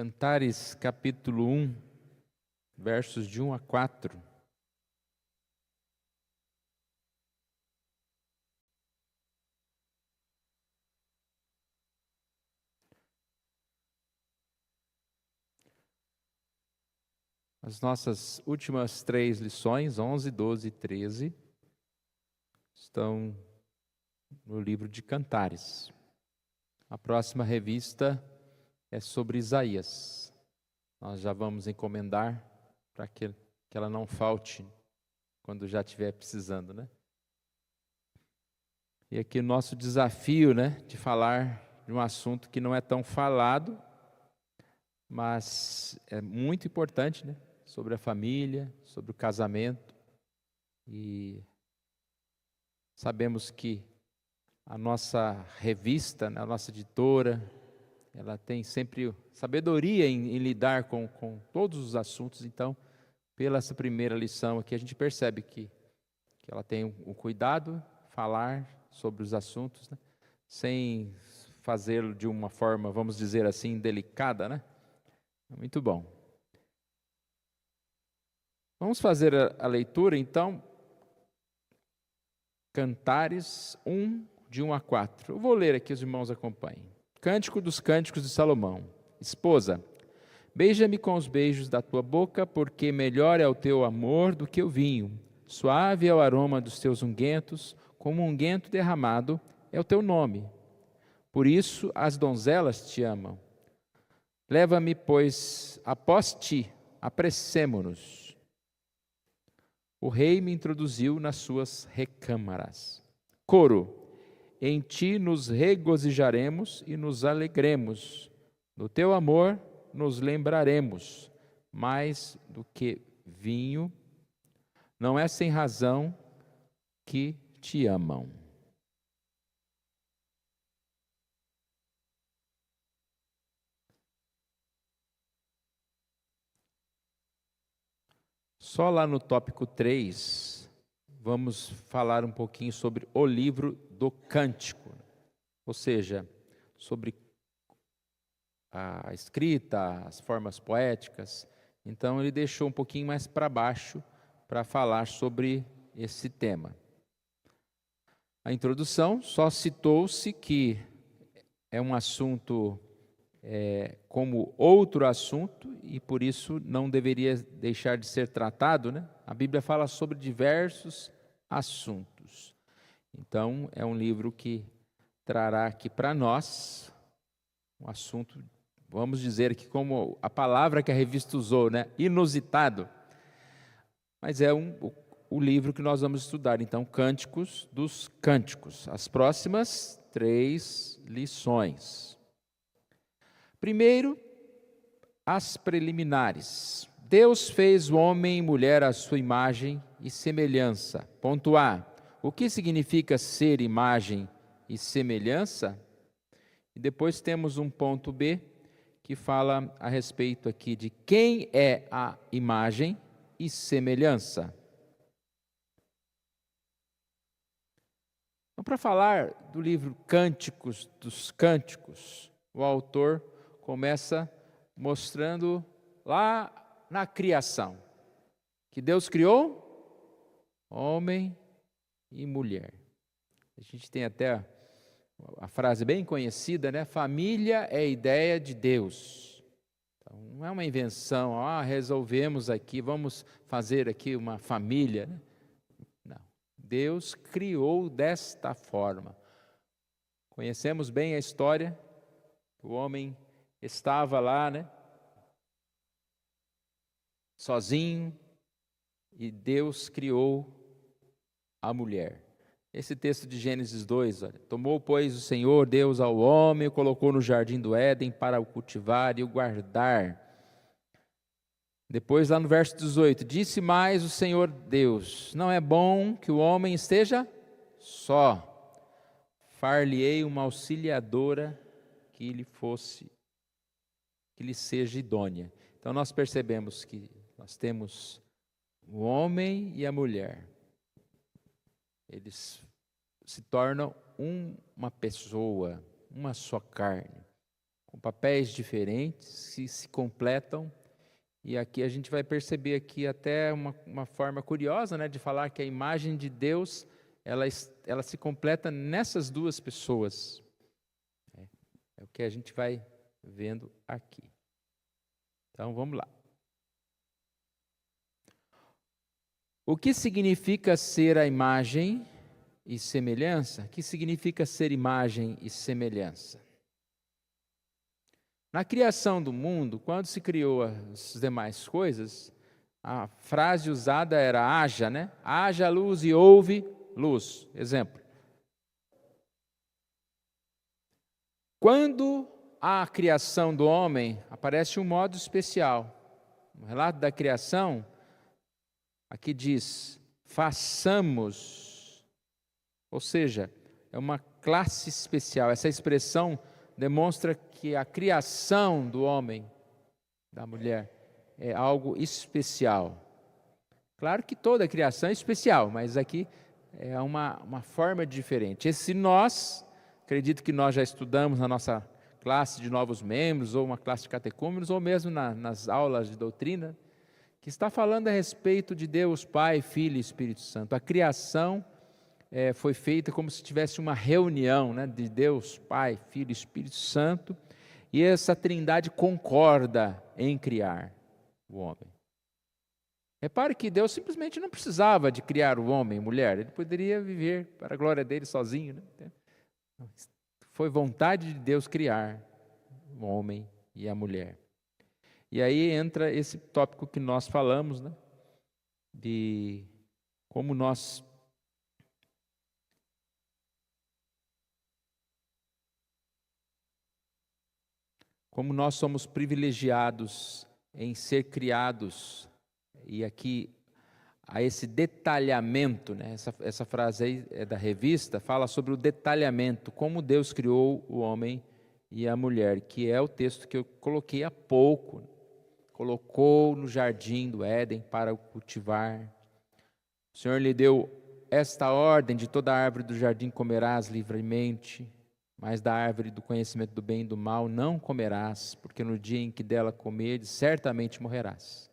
Cantares capítulo 1, versos de 1 a 4. As nossas últimas 3 lições, 11, 12 e 13, estão no livro de Cantares. A próxima revista é sobre Isaías. Nós já vamos encomendar para que ela não falte quando já estiver precisando, né? E aqui o nosso desafio, né, de falar de um assunto que não é tão falado, mas é muito importante, né? Sobre a família, sobre o casamento. E sabemos que a nossa revista, a nossa editora, ela tem sempre sabedoria em lidar com todos os assuntos. Então, pela essa primeira lição aqui, a gente percebe que ela tem um cuidado, falar sobre os assuntos, né, sem fazê-lo de uma forma, vamos dizer assim, delicada, né? Muito bom. Vamos fazer a leitura, então, Cantares 1, de 1 a 4. Eu vou ler aqui, os irmãos acompanhem. Cântico dos Cânticos de Salomão. Esposa, beija-me com os beijos da tua boca, porque melhor é o teu amor do que o vinho. Suave é o aroma dos teus unguentos, como um unguento derramado é o teu nome. Por isso as donzelas te amam. Leva-me, pois, após ti, apressemo-nos. O rei me introduziu nas suas recâmaras. Coro, em ti nos regozijaremos e nos alegremos. No teu amor nos lembraremos. Mais do que vinho, não é sem razão que te amam. Só lá no tópico 3, vamos falar um pouquinho sobre o livro do Cântico, ou seja, sobre a escrita, as formas poéticas. Então ele deixou um pouquinho mais para baixo para falar sobre esse tema. A introdução só citou-se que é um assunto como outro assunto e por isso não deveria deixar de ser tratado, né? A Bíblia fala sobre diversos assuntos. Então é um livro que trará aqui para nós um assunto, vamos dizer que como a palavra que a revista usou, né? Inusitado. Mas é o livro que nós vamos estudar, então, Cânticos dos Cânticos. As próximas 3 lições. Primeiro, as preliminares. Deus fez o homem e mulher à sua imagem e semelhança. Ponto A. O que significa ser imagem e semelhança? E depois temos um ponto B, que fala a respeito aqui de quem é a imagem e semelhança. Então, para falar do livro Cânticos dos Cânticos, o autor começa mostrando lá na criação, que Deus criou homem e mulher. A gente tem até a frase bem conhecida, né? Família é ideia de Deus. Então, não é uma invenção, resolvemos aqui, vamos fazer aqui uma família, né? Não. Deus criou desta forma. Conhecemos bem a história, o homem estava lá, né, sozinho, e Deus criou a mulher. Esse texto de Gênesis 2, olha, tomou, pois, o Senhor Deus ao homem, o colocou no jardim do Éden para o cultivar e o guardar. Depois, lá no verso 18, disse mais o Senhor Deus, não é bom que o homem esteja só, far-lhe-ei uma auxiliadora que lhe seja idônea. Então nós percebemos que nós temos o homem e a mulher. Eles se tornam uma pessoa, uma só carne. com papéis diferentes, que se completam. E aqui a gente vai perceber aqui até uma forma curiosa, né, de falar que a imagem de Deus, ela se completa nessas duas pessoas. É o que a gente vai vendo aqui. Então, vamos lá. O que significa ser a imagem e semelhança? O que significa ser imagem e semelhança? Na criação do mundo, quando se criou as demais coisas, a frase usada era haja, né? Haja luz e houve luz. Exemplo. Quando a criação do homem, aparece um modo especial. No relato da criação, aqui diz, façamos. Ou seja, é uma classe especial. Essa expressão demonstra que a criação do homem, da mulher, é algo especial. Claro que toda a criação é especial, mas aqui é uma forma diferente. Esse nós, acredito que nós já estudamos na nossa classe de novos membros, ou uma classe de catecúmenos, ou mesmo nas aulas de doutrina, que está falando a respeito de Deus Pai, Filho e Espírito Santo. A criação foi feita como se tivesse uma reunião, né, de Deus, Pai, Filho e Espírito Santo, e essa trindade concorda em criar o homem. Repare que Deus simplesmente não precisava de criar o homem e mulher, ele poderia viver para a glória dele sozinho, né? Foi vontade de Deus criar o homem e a mulher. E aí entra esse tópico que nós falamos, né, de como nós somos privilegiados em ser criados, e aqui há esse detalhamento, né? Essa frase aí é da revista, fala sobre o detalhamento, como Deus criou o homem e a mulher, que é o texto que eu coloquei há pouco. Colocou no jardim do Éden para o cultivar. O Senhor lhe deu esta ordem: de toda árvore do jardim comerás livremente, mas da árvore do conhecimento do bem e do mal não comerás, porque no dia em que dela comeres, certamente morrerás.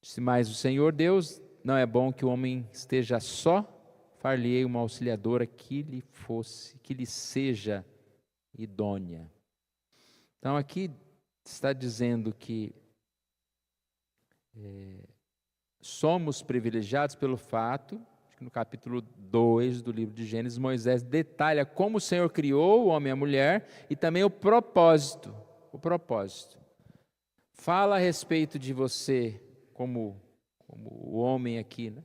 Disse mais o Senhor Deus: não é bom que o homem esteja só, far-lhe-ei uma auxiliadora que lhe seja idônea. Então aqui está dizendo que somos privilegiados pelo fato, que no capítulo 2 do livro de Gênesis, Moisés detalha como o Senhor criou o homem e a mulher, e também o propósito. Fala a respeito de você, como o homem aqui, né?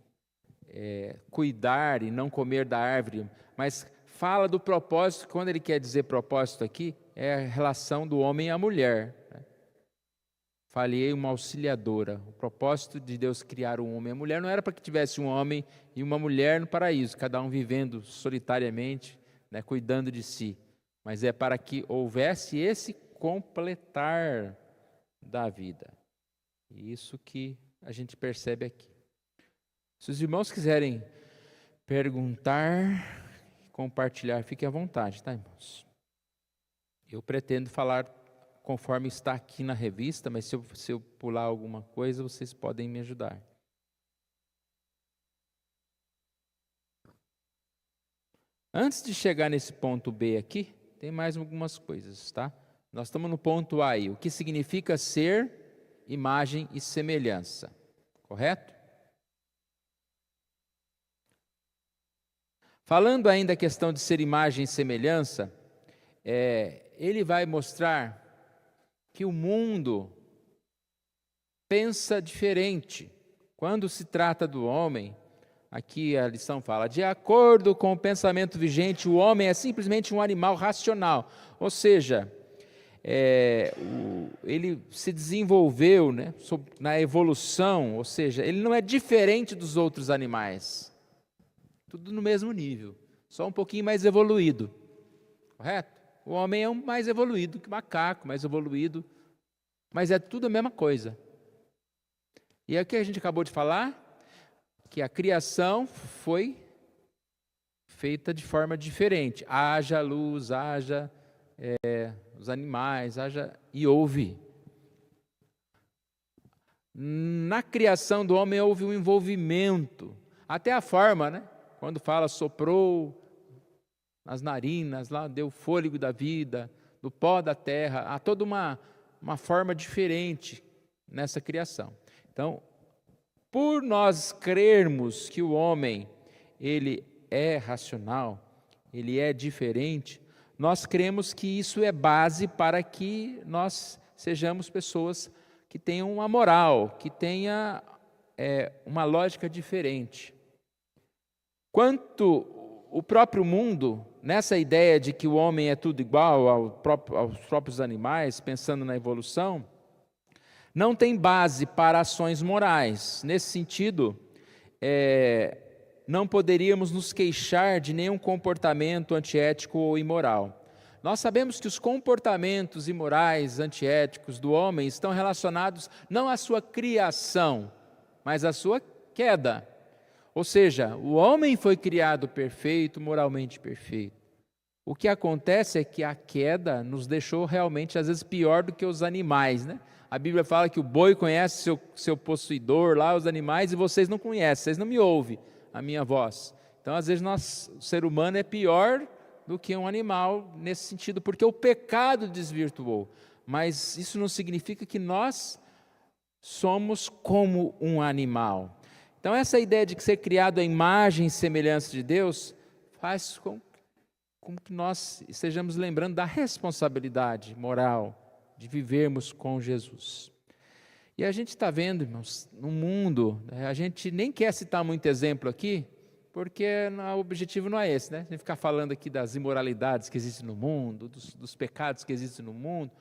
Cuidar e não comer da árvore, mas fala do propósito. Quando ele quer dizer propósito aqui, é a relação do homem e a mulher, né? Falei uma auxiliadora. O propósito de Deus criar um homem e a mulher não era para que tivesse um homem e uma mulher no paraíso, cada um vivendo solitariamente, né, cuidando de si, mas é para que houvesse esse completar da vida. Isso que a gente percebe aqui. Se os irmãos quiserem perguntar, compartilhar, fiquem à vontade, tá, irmãos? Eu pretendo falar conforme está aqui na revista, mas se eu pular alguma coisa, vocês podem me ajudar. Antes de chegar nesse ponto B aqui, tem mais algumas coisas, tá? Nós estamos no ponto A aí, o que significa ser imagem e semelhança, correto? Falando ainda a questão de ser imagem e semelhança, ele vai mostrar que o mundo pensa diferente. Quando se trata do homem, aqui a lição fala, de acordo com o pensamento vigente, o homem é simplesmente um animal racional. Ou seja, ele se desenvolveu, né, na evolução, ou seja, ele não é diferente dos outros animais. Tudo no mesmo nível, só um pouquinho mais evoluído. Correto? O homem é mais evoluído que o macaco, mais evoluído, mas é tudo a mesma coisa. E aqui a gente acabou de falar que a criação foi feita de forma diferente. Haja luz, haja os animais, haja e houve. Na criação do homem houve um envolvimento, até a forma, né? Quando fala soprou nas narinas, lá deu fôlego da vida, do pó da terra, há toda uma forma diferente nessa criação. Então, por nós crermos que o homem, ele é racional, ele é diferente, nós cremos que isso é base para que nós sejamos pessoas que tenham uma moral, que tenha uma lógica diferente. Quanto o próprio mundo, nessa ideia de que o homem é tudo igual aos próprios animais, pensando na evolução, não tem base para ações morais. Nesse sentido, não poderíamos nos queixar de nenhum comportamento antiético ou imoral. Nós sabemos que os comportamentos imorais, antiéticos do homem estão relacionados não à sua criação, mas à sua queda. Ou seja, o homem foi criado perfeito, moralmente perfeito. O que acontece é que a queda nos deixou realmente, às vezes, pior do que os animais, né? A Bíblia fala que o boi conhece seu possuidor lá, os animais, e vocês não conhecem, vocês não me ouvem a minha voz. Então, às vezes, o ser humano é pior do que um animal nesse sentido, porque o pecado desvirtuou. Mas isso não significa que nós somos como um animal. Então, essa ideia de que ser criado à imagem e semelhança de Deus faz com que nós estejamos lembrando da responsabilidade moral de vivermos com Jesus. E a gente está vendo, irmãos, no mundo, a gente nem quer citar muito exemplo aqui, porque o objetivo não é esse, né? A gente ficar falando aqui das imoralidades que existem no mundo, dos pecados que existem no mundo,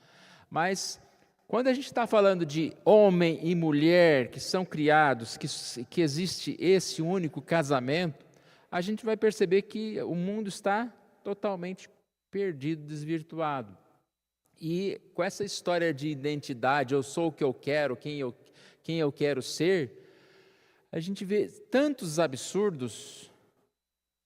mas quando a gente está falando de homem e mulher que são criados, que existe esse único casamento, a gente vai perceber que o mundo está totalmente perdido, desvirtuado. E com essa história de identidade, eu sou o que eu quero, quem eu quero ser, a gente vê tantos absurdos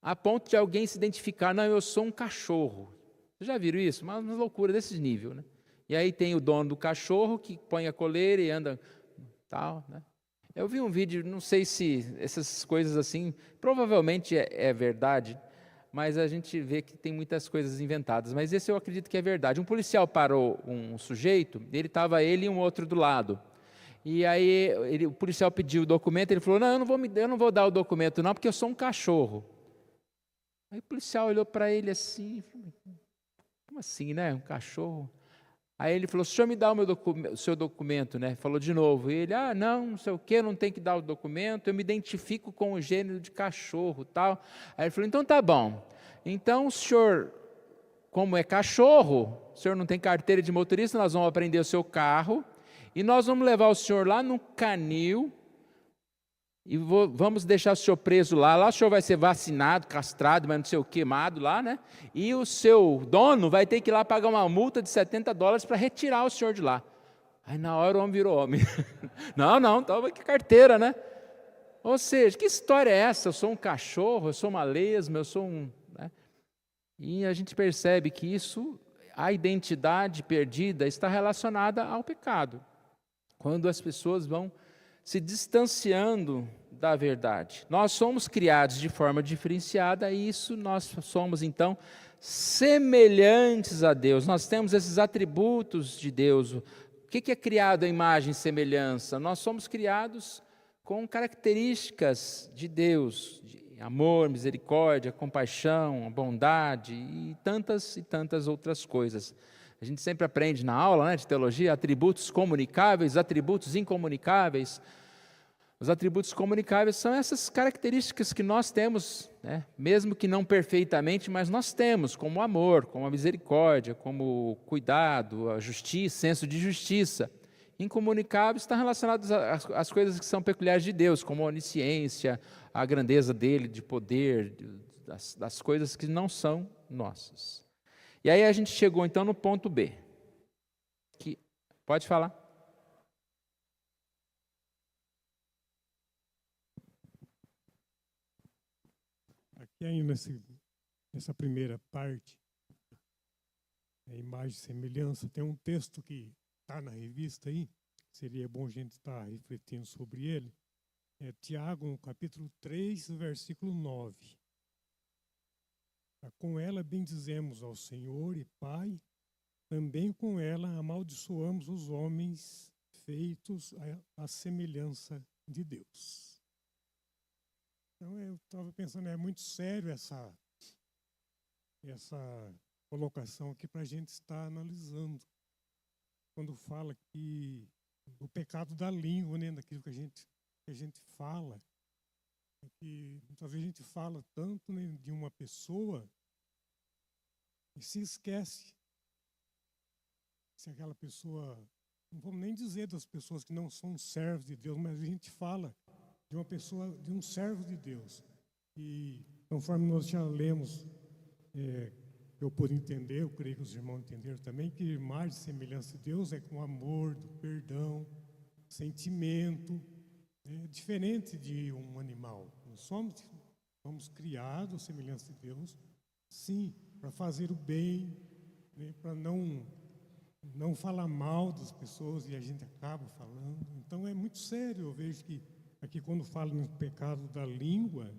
a ponto de alguém se identificar, não, eu sou um cachorro. Vocês já viram isso? Uma loucura desse nível, né? E aí tem o dono do cachorro que põe a coleira e anda tal, né? Eu vi um vídeo, não sei se essas coisas assim, provavelmente é verdade, mas a gente vê que tem muitas coisas inventadas, mas esse eu acredito que é verdade. Um policial parou um sujeito, estava ele e um outro do lado. E aí o policial pediu o documento, ele falou, não, eu não vou dar o documento não, porque eu sou um cachorro. Aí o policial olhou para ele assim, como assim, né, um cachorro? Aí ele falou, o senhor me dá o seu documento, né? Falou de novo. E ele, não sei o quê, não tem que dar o documento, eu me identifico com o gênero de cachorro, tal. Aí ele falou, então tá bom. Então o senhor, como é cachorro, o senhor não tem carteira de motorista, nós vamos apreender o seu carro e nós vamos levar o senhor lá no canil e vamos deixar o senhor preso lá o senhor vai ser vacinado, castrado, mas não sei o queimado lá, né? E o seu dono vai ter que ir lá pagar uma multa de $70 para retirar o senhor de lá. Aí na hora o homem virou homem. Não, toma que carteira, né? Ou seja, que história é essa? Eu sou um cachorro, eu sou uma lesma, eu sou um... Né? E a gente percebe que isso, a identidade perdida está relacionada ao pecado. Quando as pessoas vão se distanciando da verdade. Nós somos criados de forma diferenciada e isso nós somos, então, semelhantes a Deus. Nós temos esses atributos de Deus. O que é criado a imagem e semelhança? Nós somos criados com características de Deus, de amor, misericórdia, compaixão, bondade e tantas outras coisas. A gente sempre aprende na aula, né, de teologia, atributos comunicáveis, atributos incomunicáveis. Os atributos comunicáveis são essas características que nós temos, né, mesmo que não perfeitamente, mas nós temos, como o amor, como a misericórdia, como o cuidado, a justiça, senso de justiça. Incomunicáveis estão relacionados às coisas que são peculiares de Deus, como a onisciência, a grandeza dele, de poder, das coisas que não são nossas. E aí a gente chegou então no ponto B. Pode falar. Aqui ainda nessa primeira parte, imagem e semelhança. Tem um texto que está na revista aí, seria bom a gente estar refletindo sobre ele. É Tiago, no capítulo 3, versículo 9. Com ela bendizemos ao Senhor e Pai, também com ela amaldiçoamos os homens feitos à semelhança de Deus. Então eu estava pensando, é muito sério essa colocação aqui para a gente estar analisando. Quando fala que do pecado da língua, né, daquilo que a gente fala, que muitas vezes a gente fala tanto, né, de uma pessoa e se esquece se aquela pessoa, não vamos nem dizer das pessoas que não são servos de Deus, mas a gente fala de uma pessoa, de um servo de Deus. E conforme nós já lemos, eu pude entender, eu creio que os irmãos entenderam também, que imagem e semelhança de Deus é com amor, do perdão, sentimento, diferente de um animal. Nós somos criados à semelhança de Deus, sim, para fazer o bem, né, para não falar mal das pessoas, e a gente acaba falando. Então é muito sério. Eu vejo que aqui quando fala no pecado da língua,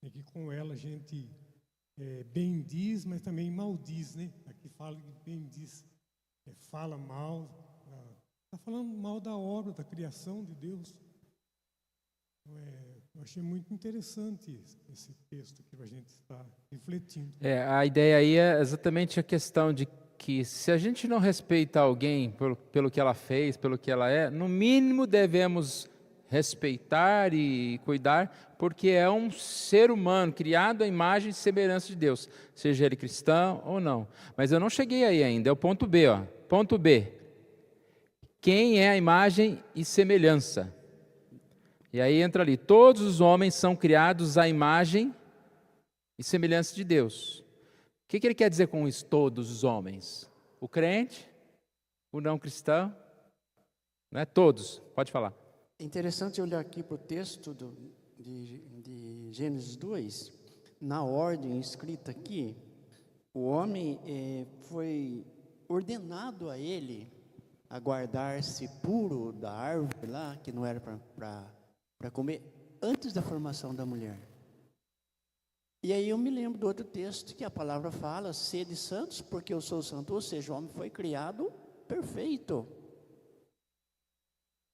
é que com ela a gente bendiz, mas também maldiz, né? Aqui fala que bendiz, fala mal, está falando mal da obra, da criação de Deus. Eu achei muito interessante esse texto que a gente está refletindo. A ideia aí é exatamente a questão de que se a gente não respeita alguém pelo que ela fez, pelo que ela é, no mínimo devemos respeitar e cuidar, porque é um ser humano criado à imagem e semelhança de Deus, seja ele cristão ou não. Mas eu não cheguei aí ainda, é o ponto B. Ponto B. Quem é a imagem e semelhança? E aí entra ali, todos os homens são criados à imagem e semelhança de Deus. O que ele quer dizer com isso, todos os homens? O crente, o não cristão, não é todos, pode falar. É interessante olhar aqui para o texto de Gênesis 2, na ordem escrita aqui, o homem foi ordenado a ele a guardar-se puro da árvore lá, que não era para comer, antes da formação da mulher. E aí eu me lembro do outro texto que a palavra fala, sede santos, porque eu sou santo, ou seja, o homem foi criado perfeito.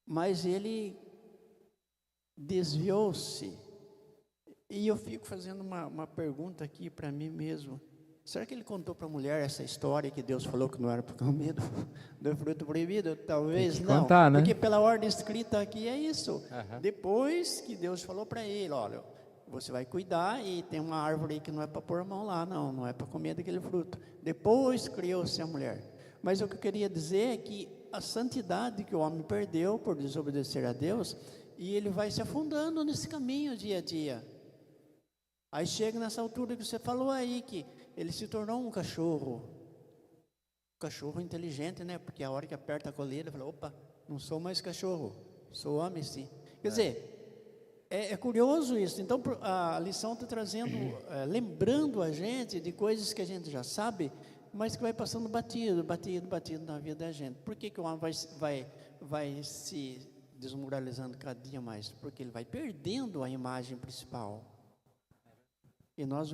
Mas ele desviou-se. E eu fico fazendo uma pergunta aqui para mim mesmo. Será que ele contou para a mulher essa história que Deus falou que não era para comer do fruto proibido? Talvez não. Contar, né? Porque pela ordem escrita aqui é isso. Depois que Deus falou para ele, olha, você vai cuidar e tem uma árvore aí que não é para pôr a mão lá, não é para comer daquele fruto. Depois criou-se a mulher. Mas o que eu queria dizer é que a santidade que o homem perdeu por desobedecer a Deus, e ele vai se afundando nesse caminho dia a dia. Aí chega nessa altura que você falou aí, que ele se tornou um cachorro inteligente, né? Porque a hora que aperta a coleira, ele fala, opa, não sou mais cachorro, sou homem sim. Quer dizer, é curioso isso. Então a lição está trazendo, lembrando a gente de coisas que a gente já sabe, mas que vai passando batido na vida da gente. Por que o homem vai se desmoralizando cada dia mais? Porque ele vai perdendo a imagem principal. E nós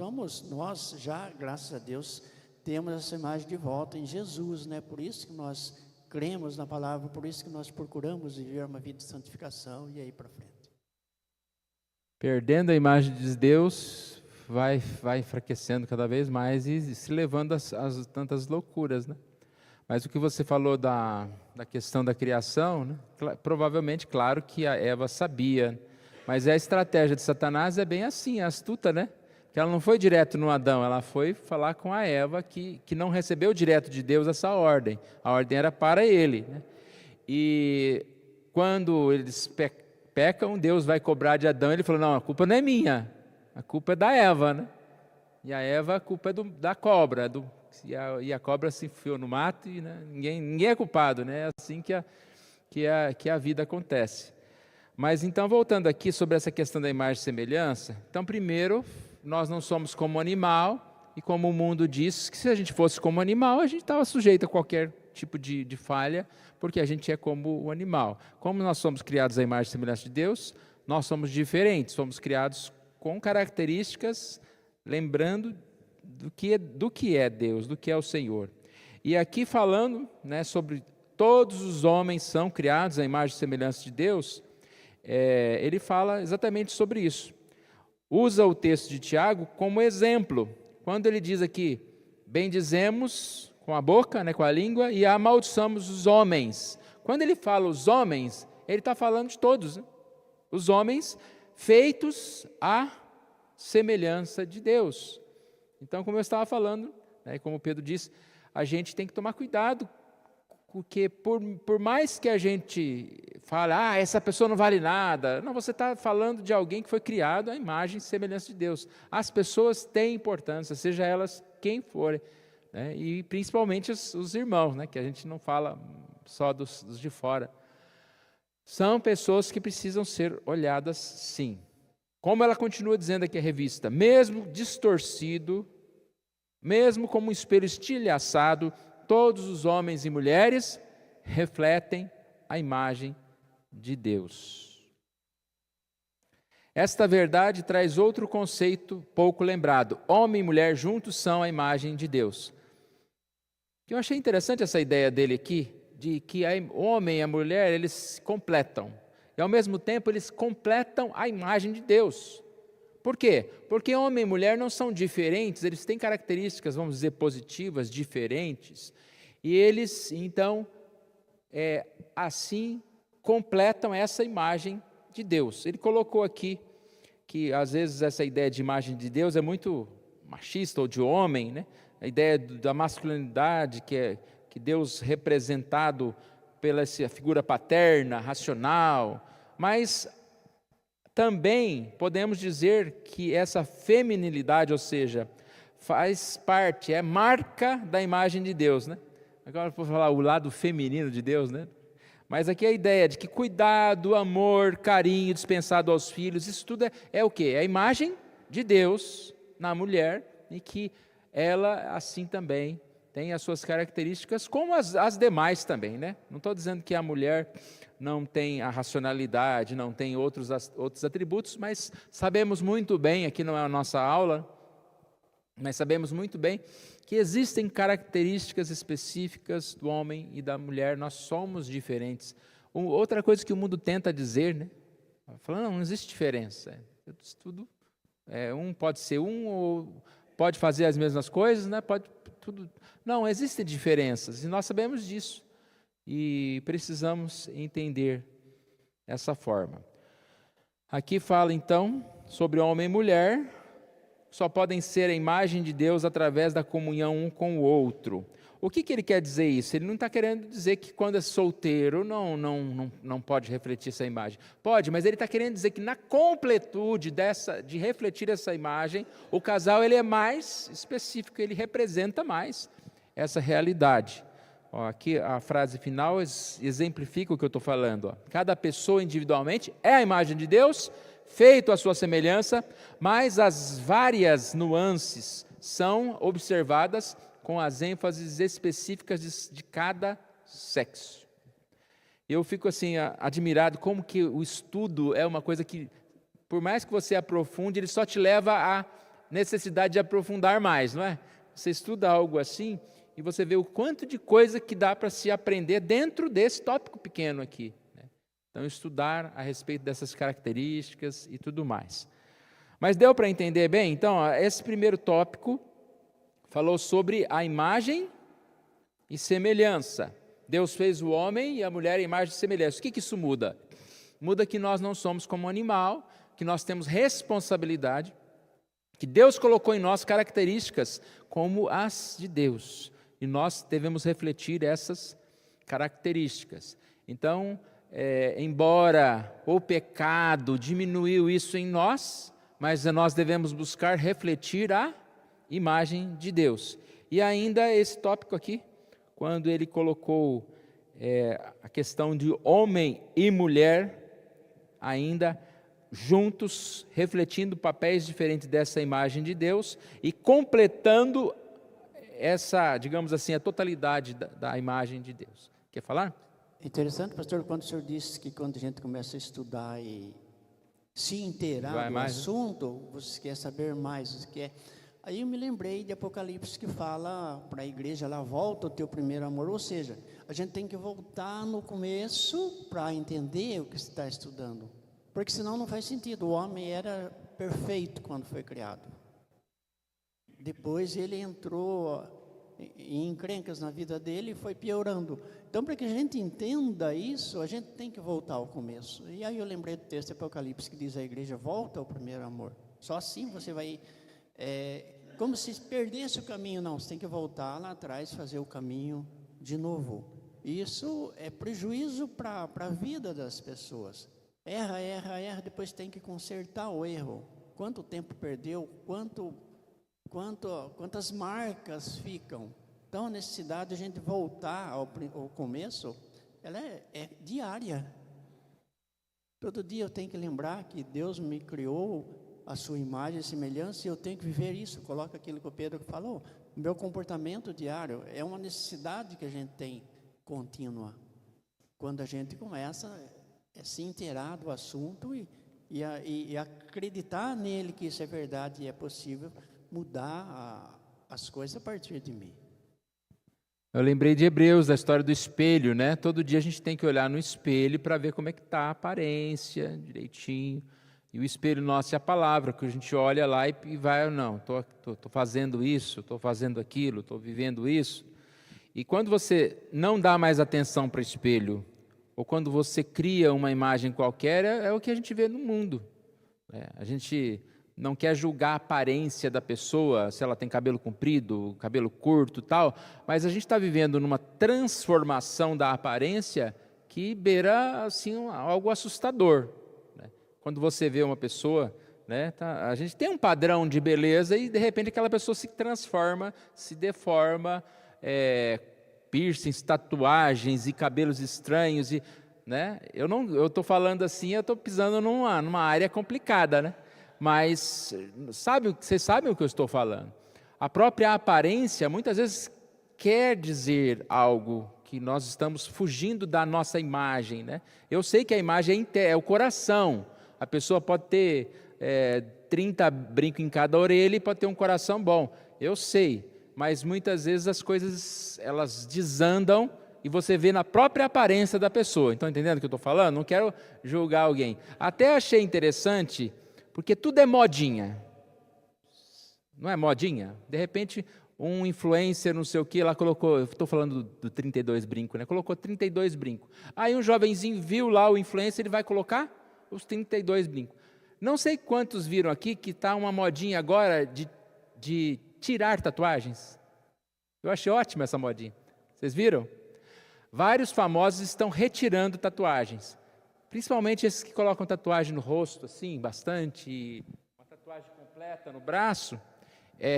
já, graças a Deus, temos essa imagem de volta em Jesus, né? Por isso que nós cremos na palavra, por isso que nós procuramos viver uma vida de santificação e aí para frente. Perdendo a imagem de Deus, vai enfraquecendo cada vez mais e se levando às tantas loucuras, né? Mas o que você falou da questão da criação, né? Provavelmente, claro que a Eva sabia, mas a estratégia de Satanás é bem assim, astuta, né? Que ela não foi direto no Adão, ela foi falar com a Eva, que não recebeu direto de Deus essa ordem. A ordem era para ele, né? E quando eles pecam, Deus vai cobrar de Adão, ele falou, não, a culpa não é minha, a culpa é da Eva, né? E a Eva, a culpa é da cobra, e a cobra se enfiou no mato, e né, ninguém é culpado, né? É assim que a vida acontece. Mas então, voltando aqui sobre essa questão da imagem e semelhança, então primeiro, nós não somos como animal, e como o mundo diz que se a gente fosse como animal, a gente estava sujeito a qualquer tipo de falha, porque a gente é como o animal. Como nós somos criados à imagem e semelhança de Deus, nós somos diferentes, somos criados com características, lembrando do que é Deus, do que é o Senhor. E aqui falando, né, sobre todos os homens são criados à imagem e semelhança de Deus, ele fala exatamente sobre isso. Usa o texto de Tiago como exemplo, quando ele diz aqui, bendizemos com a boca, né, com a língua, e amaldiçoamos os homens. Quando ele fala os homens, ele está falando de todos, né? Os homens feitos à semelhança de Deus. Então, como eu estava falando, né, como Pedro disse, a gente tem que tomar cuidado, porque por mais que a gente fale, essa pessoa não vale nada, não, você está falando de alguém que foi criado à imagem e semelhança de Deus. As pessoas têm importância, seja elas quem forem, né, e principalmente os irmãos, né, que a gente não fala só dos de fora. São pessoas que precisam ser olhadas sim. Como ela continua dizendo aqui a revista, mesmo distorcido, mesmo como um espelho estilhaçado, todos os homens e mulheres refletem a imagem de Deus. Esta verdade traz outro conceito pouco lembrado. Homem e mulher juntos são a imagem de Deus. Eu achei interessante essa ideia dele aqui, de que o homem e a mulher, eles se completam. E ao mesmo tempo, eles completam a imagem de Deus. Por quê? Porque homem e mulher não são diferentes, eles têm características, vamos dizer, positivas, diferentes. E eles, então, assim, completam essa imagem de Deus. Ele colocou aqui que, às vezes, essa ideia de imagem de Deus é muito machista ou de homem, né? A ideia da masculinidade, que Deus representado pela essa figura paterna, racional, mas também podemos dizer que essa feminilidade, ou seja, faz parte, é marca da imagem de Deus, né? Agora vou falar o lado feminino de Deus, né? Mas aqui a ideia de que cuidado, amor, carinho dispensado aos filhos, isso tudo é o quê? É a imagem de Deus na mulher, e que ela assim também tem as suas características, como as demais também, né? Não estou dizendo que a mulher não tem a racionalidade, não tem outros atributos, mas sabemos muito bem, aqui não é a nossa aula, mas sabemos muito bem que existem características específicas do homem e da mulher, nós somos diferentes. Outra coisa que o mundo tenta dizer, né? Falando, não existe diferença, tudo, um pode ser ou pode fazer as mesmas coisas, né? Pode tudo. Não, existem diferenças e nós sabemos disso e precisamos entender essa forma. Aqui fala então sobre homem e mulher, só podem ser a imagem de Deus através da comunhão um com o outro. O que ele quer dizer isso? Ele não está querendo dizer que quando é solteiro não pode refletir essa imagem. Pode, mas ele está querendo dizer que na completude de refletir essa imagem, o casal ele é mais específico, ele representa mais essa realidade. Aqui a frase final exemplifica o que eu estou falando. Cada pessoa individualmente é a imagem de Deus, feito à sua semelhança, mas as várias nuances são observadas com as ênfases específicas de cada sexo. Eu fico assim admirado como que o estudo é uma coisa que, por mais que você aprofunde, ele só te leva à necessidade de aprofundar mais, não é? Você estuda algo assim e você vê o quanto de coisa que dá para se aprender dentro desse tópico pequeno aqui, né? Então, estudar a respeito dessas características e tudo mais. Mas deu para entender bem? Então, esse primeiro tópico falou sobre a imagem e semelhança. Deus fez o homem e a mulher em imagem e semelhança. O que isso muda? Muda que nós não somos como um animal, que nós temos responsabilidade, que Deus colocou em nós características como as de Deus. E nós devemos refletir essas características. Então, embora o pecado diminuiu isso em nós, mas nós devemos buscar refletir a imagem de Deus. E ainda esse tópico aqui, quando ele colocou a questão de homem e mulher, ainda juntos, refletindo papéis diferentes dessa imagem de Deus e completando essa, digamos assim, a totalidade da imagem de Deus. Quer falar? Interessante, pastor, quando o senhor disse que quando a gente começa a estudar e se inteirar do assunto, você quer saber mais, você quer... Aí eu me lembrei de Apocalipse que fala para a igreja lá, volta o teu primeiro amor, ou seja, a gente tem que voltar no começo para entender o que você está estudando, porque senão não faz sentido. O homem era perfeito quando foi criado, depois ele entrou em encrencas na vida dele e foi piorando. Então, para que a gente entenda isso, a gente tem que voltar ao começo. E aí eu lembrei do texto de Apocalipse que diz a igreja, volta ao primeiro amor. Só assim você vai... como se perdesse o caminho. Não, você tem que voltar lá atrás, fazer o caminho de novo. Isso é prejuízo para a vida das pessoas. Erra, depois tem que consertar o erro. Quanto tempo perdeu, quantas marcas ficam. Então, a necessidade de a gente voltar ao começo, ela é diária. Todo dia eu tenho que lembrar que Deus me criou a sua imagem e semelhança, e eu tenho que viver isso. Coloca aquilo que o Pedro falou, o meu comportamento diário é uma necessidade que a gente tem contínua. Quando a gente começa a se inteirar do assunto e acreditar nele que isso é verdade e é possível mudar as coisas a partir de mim. Eu lembrei de Hebreus, da história do espelho, né? Todo dia a gente tem que olhar no espelho para ver como é que está a aparência, direitinho. E o espelho nosso é a palavra, que a gente olha lá e vai, não, estou fazendo isso, estou fazendo aquilo, estou vivendo isso. E quando você não dá mais atenção para o espelho, ou quando você cria uma imagem qualquer, é o que a gente vê no mundo. A gente não quer julgar a aparência da pessoa, se ela tem cabelo comprido, cabelo curto e tal, mas a gente está vivendo numa transformação da aparência que beira assim, algo assustador. Quando você vê uma pessoa, a gente tem um padrão de beleza e de repente aquela pessoa se transforma, se deforma, piercings, tatuagens e cabelos estranhos. Eu estou falando assim, eu estou pisando numa área complicada, né? Mas vocês sabem o que eu estou falando. A própria aparência muitas vezes quer dizer algo, que nós estamos fugindo da nossa imagem, né? Eu sei que a imagem é o coração. A pessoa pode ter 30 brincos em cada orelha e pode ter um coração bom. Eu sei, mas muitas vezes as coisas elas desandam e você vê na própria aparência da pessoa. Estão entendendo o que eu estou falando? Não quero julgar alguém. Até achei interessante, porque tudo é modinha. Não é modinha? De repente, um influencer, não sei o que, lá colocou, eu estou falando do 32 brincos, né? Colocou 32 brincos. Aí um jovenzinho viu lá o influencer, ele vai colocar os 32 brincos. Não sei quantos viram aqui que está uma modinha agora de tirar tatuagens. Eu achei ótima essa modinha. Vocês viram? Vários famosos estão retirando tatuagens. Principalmente esses que colocam tatuagem no rosto, assim, bastante, uma tatuagem completa no braço,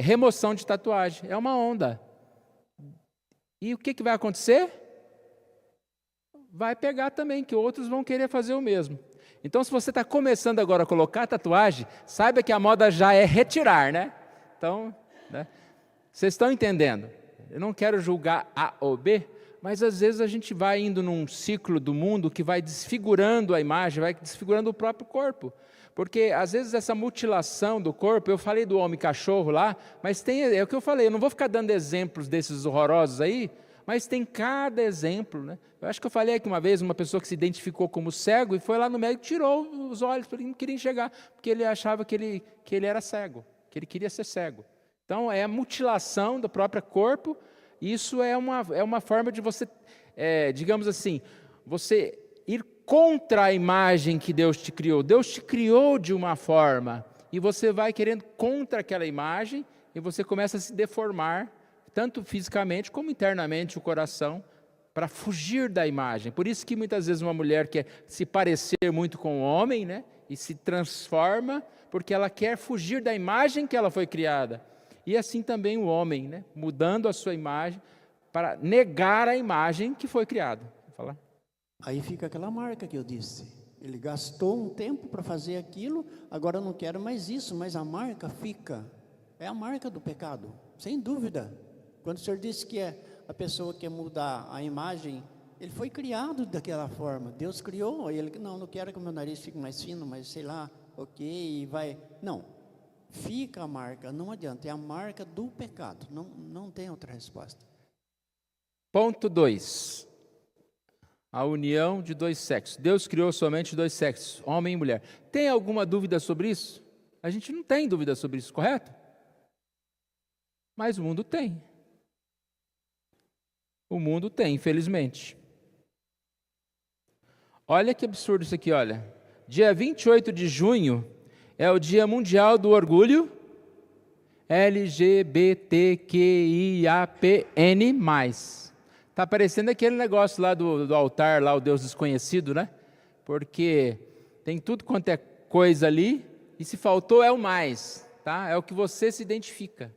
remoção de tatuagem, é uma onda. E o que vai acontecer? Vai pegar também, que outros vão querer fazer o mesmo. Então, se você está começando agora a colocar tatuagem, saiba que a moda já é retirar, né? Então, vocês estão entendendo? Eu não quero julgar A ou B, mas às vezes a gente vai indo num ciclo do mundo que vai desfigurando a imagem, vai desfigurando o próprio corpo. Porque às vezes essa mutilação do corpo, eu falei do homem cachorro lá, mas é o que eu falei, eu não vou ficar dando exemplos desses horrorosos aí, mas tem cada exemplo, né? Eu acho que eu falei aqui uma vez, uma pessoa que se identificou como cego e foi lá no médico e tirou os olhos, porque ele não queria enxergar, porque ele achava que ele era cego, que ele queria ser cego. Então é a mutilação do próprio corpo. Isso é uma forma de você, digamos assim, você ir contra a imagem que Deus te criou. Deus te criou de uma forma e você vai querendo contra aquela imagem e você começa a se deformar, tanto fisicamente como internamente o coração, para fugir da imagem. Por isso que muitas vezes uma mulher quer se parecer muito com o homem, né? E se transforma porque ela quer fugir da imagem que ela foi criada. E assim também o homem, né? Mudando a sua imagem para negar a imagem que foi criada. Vou falar. Aí fica aquela marca que eu disse. Ele gastou um tempo para fazer aquilo, agora eu não quero mais isso, mas a marca fica. É a marca do pecado, sem dúvida. Quando o Senhor disse que a pessoa quer mudar a imagem, ele foi criado daquela forma. Deus criou, ele, não quero que o meu nariz fique mais fino, mas sei lá, ok, vai. Não, fica a marca, não adianta, é a marca do pecado, não tem outra resposta. Ponto 2. A união de dois sexos. Deus criou somente dois sexos, homem e mulher. Tem alguma dúvida sobre isso? A gente não tem dúvida sobre isso, correto? Mas o mundo tem. O mundo tem, infelizmente. Olha que absurdo isso aqui, olha. Dia 28 de junho é o Dia Mundial do Orgulho LGBTQIAPN+. Está parecendo aquele negócio lá do altar, lá o Deus desconhecido, né? Porque tem tudo quanto é coisa ali, e se faltou é o mais, tá? É o que você se identifica.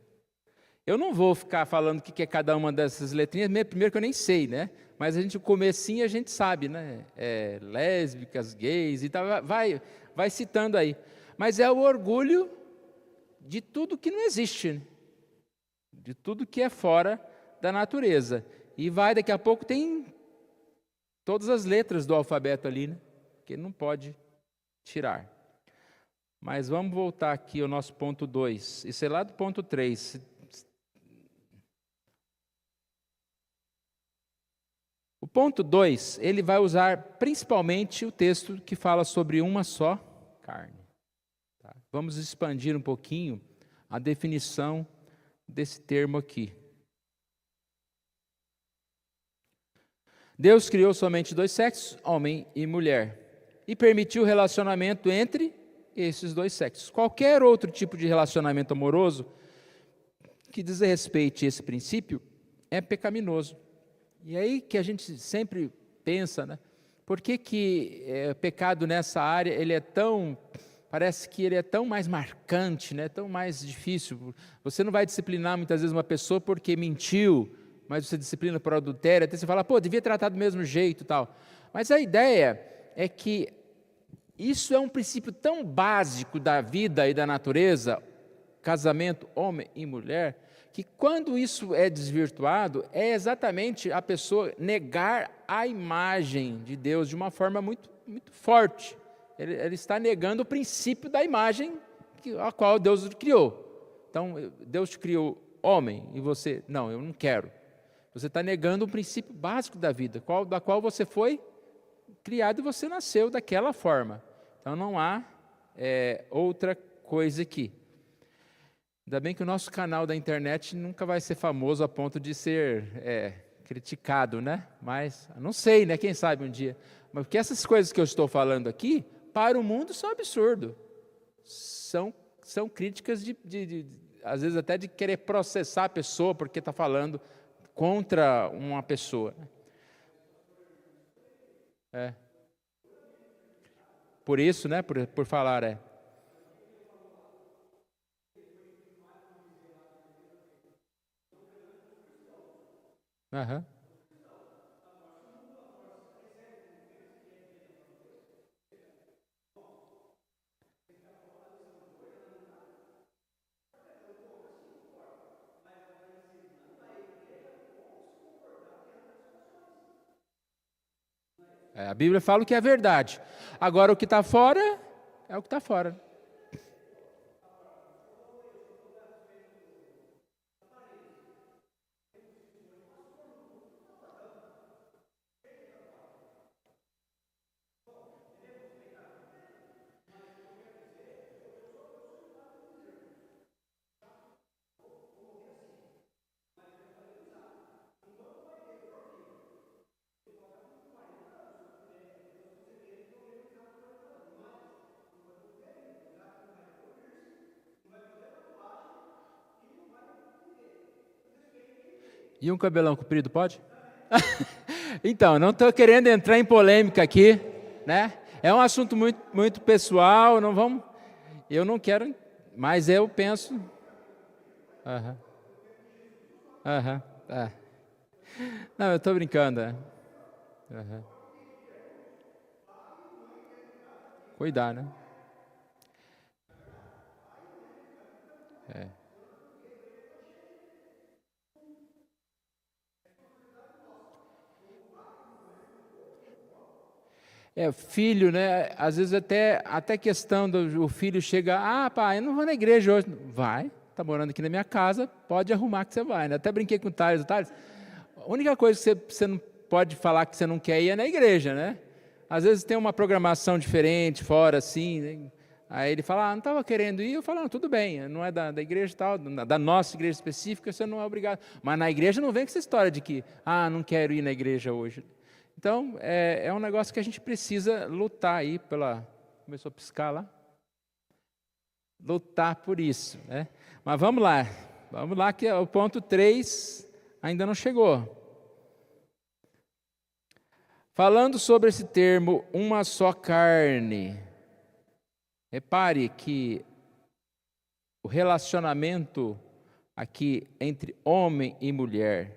Eu não vou ficar falando o que é cada uma dessas letrinhas, primeiro que eu nem sei, né? Mas o comecinho a gente sabe, né? Lésbicas, gays e tal, vai citando aí. Mas é o orgulho de tudo que não existe, né? De tudo que é fora da natureza. E daqui a pouco tem todas as letras do alfabeto ali, né? Que não pode tirar. Mas vamos voltar aqui ao nosso ponto 2. Isso é lá do ponto 3. O ponto 2, ele vai usar principalmente o texto que fala sobre uma só carne. Tá? Vamos expandir um pouquinho a definição desse termo aqui. Deus criou somente dois sexos, homem e mulher, e permitiu o relacionamento entre esses dois sexos. Qualquer outro tipo de relacionamento amoroso que desrespeite esse princípio é pecaminoso. E aí que a gente sempre pensa, né? Por que pecado nessa área, parece que ele é tão mais marcante, né? Tão mais difícil. Você não vai disciplinar muitas vezes uma pessoa porque mentiu, mas você disciplina por adultério, até você fala, devia tratar do mesmo jeito e tal. Mas a ideia é que isso é um princípio tão básico da vida e da natureza, casamento, homem e mulher, que quando isso é desvirtuado, é exatamente a pessoa negar a imagem de Deus de uma forma muito, muito forte. Ele está negando o princípio da imagem a qual Deus criou. Então, Deus te criou homem e você, não, eu não quero. Você está negando o princípio básico da vida, da qual você foi criado e você nasceu daquela forma. Então não há outra coisa aqui. Ainda bem que o nosso canal da internet nunca vai ser famoso a ponto de ser criticado, né? Mas, não sei, né? Quem sabe um dia. Mas porque essas coisas que eu estou falando aqui, para o mundo são absurdo. São críticas às vezes até de querer processar a pessoa porque está falando contra uma pessoa. Por isso, né? Por falar, Aham. A Bíblia fala o que é verdade. Agora, o que está fora, é o que está fora. E um cabelão comprido, pode? Então, não estou querendo entrar em polêmica aqui, né? É um assunto muito, muito pessoal, não vamos... Eu não quero, mas eu penso... Não, eu estou brincando. cuidar, né? Filho, né? Às vezes até questão do o filho chega, pai, eu não vou na igreja hoje. Vai, tá morando aqui na minha casa, pode arrumar que você vai, né? Até brinquei com o Thales, a única coisa que você não pode falar que você não quer ir é na igreja, né? Às vezes tem uma programação diferente, fora assim, né? Aí ele fala, não estava querendo ir, eu falo, não, tudo bem, não é da igreja tal, da nossa igreja específica, você não é obrigado. Mas na igreja não vem com essa história de que, não quero ir na igreja hoje. Então, é um negócio que a gente precisa lutar aí começou a piscar lá? Lutar por isso, né? Mas vamos lá que o ponto 3 ainda não chegou. Falando sobre esse termo, uma só carne, repare que o relacionamento aqui entre homem e mulher,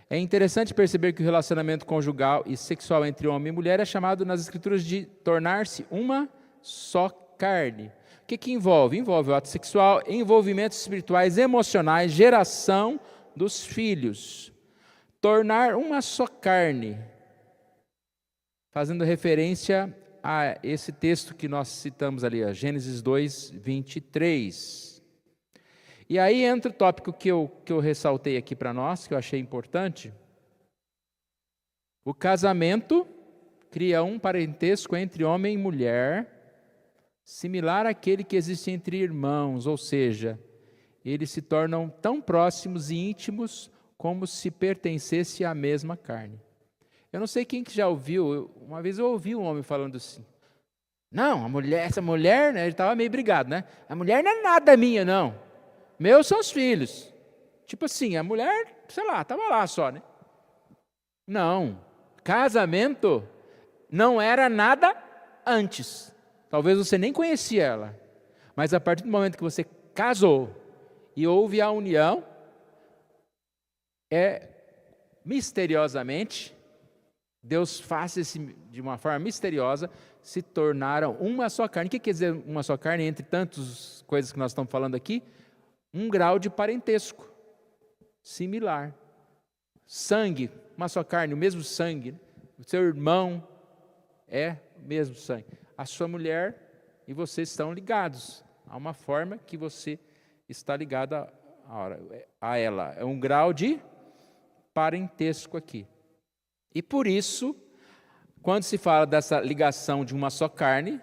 é interessante perceber que o relacionamento conjugal e sexual entre homem e mulher é chamado nas Escrituras de tornar-se uma só carne. O que envolve? Envolve o ato sexual, envolvimentos espirituais, emocionais, geração dos filhos. Tornar uma só carne, fazendo referência a esse texto que nós citamos ali, Gênesis 2, 23. E aí entra o tópico que eu ressaltei aqui para nós, que eu achei importante. O casamento cria um parentesco entre homem e mulher, similar àquele que existe entre irmãos, ou seja, eles se tornam tão próximos e íntimos como se pertencesse à mesma carne. Eu não sei quem que já ouviu, uma vez eu ouvi um homem falando assim, não, essa mulher, né, ele estava meio brigado, né? A mulher não é nada minha, não. Meus são os filhos. Tipo assim, a mulher, sei lá, estava lá só, né? Não. Casamento não era nada antes. Talvez você nem conhecia ela. Mas a partir do momento que você casou e houve a união, misteriosamente, Deus faz de uma forma misteriosa, se tornaram uma só carne. O que quer dizer uma só carne? Entre tantas coisas que nós estamos falando aqui, um grau de parentesco similar. Sangue, uma só carne, o mesmo sangue. O seu irmão é o mesmo sangue. A sua mulher e você estão ligados. Há uma forma que você está ligado a ela. É um grau de parentesco aqui. E por isso, quando se fala dessa ligação de uma só carne,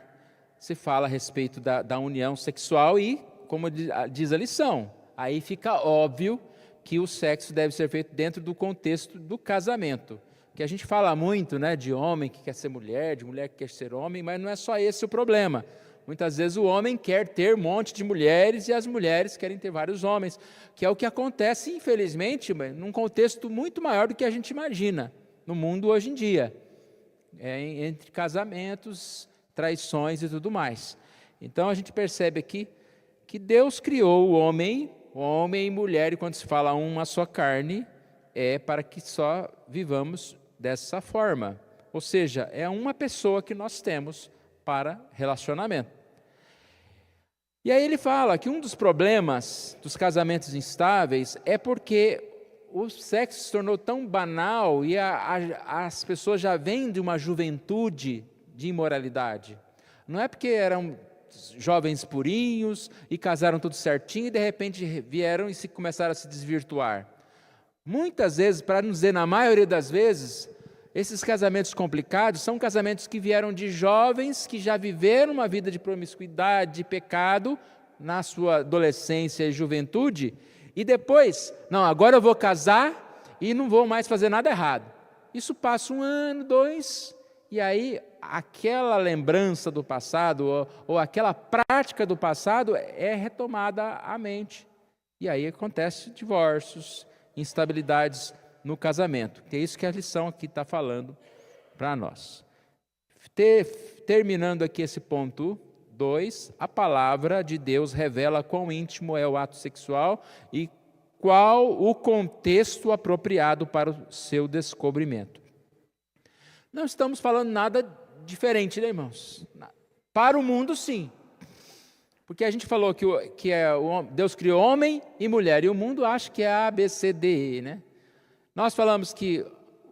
se fala a respeito da união sexual e, como diz a lição, aí fica óbvio que o sexo deve ser feito dentro do contexto do casamento. Que a gente fala muito, né, de homem que quer ser mulher, de mulher que quer ser homem, mas não é só esse o problema. Muitas vezes o homem quer ter um monte de mulheres e as mulheres querem ter vários homens, que é o que acontece, infelizmente, num contexto muito maior do que a gente imagina no mundo hoje em dia, entre casamentos, traições e tudo mais. Então a gente percebe aqui que Deus criou o homem e mulher, e quando se fala uma só carne, é para que só vivamos dessa forma. Ou seja, é uma pessoa que nós temos para relacionamento. E aí ele fala que um dos problemas dos casamentos instáveis é porque o sexo se tornou tão banal e as pessoas já vêm de uma juventude de imoralidade. Não é porque eram jovens purinhos e casaram tudo certinho e de repente vieram e começaram a se desvirtuar. Muitas vezes, para não dizer na maioria das vezes, esses casamentos complicados são casamentos que vieram de jovens que já viveram uma vida de promiscuidade, de pecado, na sua adolescência e juventude, e depois, não, agora eu vou casar e não vou mais fazer nada errado. Isso passa 1 ano, 2, e aí aquela lembrança do passado, ou aquela prática do passado é retomada à mente. E aí acontece divórcios, instabilidades no casamento. É isso que a lição aqui está falando para nós. Terminando aqui esse ponto 2, a palavra de Deus revela quão íntimo é o ato sexual e qual o contexto apropriado para o seu descobrimento. Não estamos falando nada diferente, né, irmãos? Para o mundo, sim. Porque a gente falou que Deus criou homem e mulher, e o mundo acha que é A, B, C, D, E, né? Nós falamos que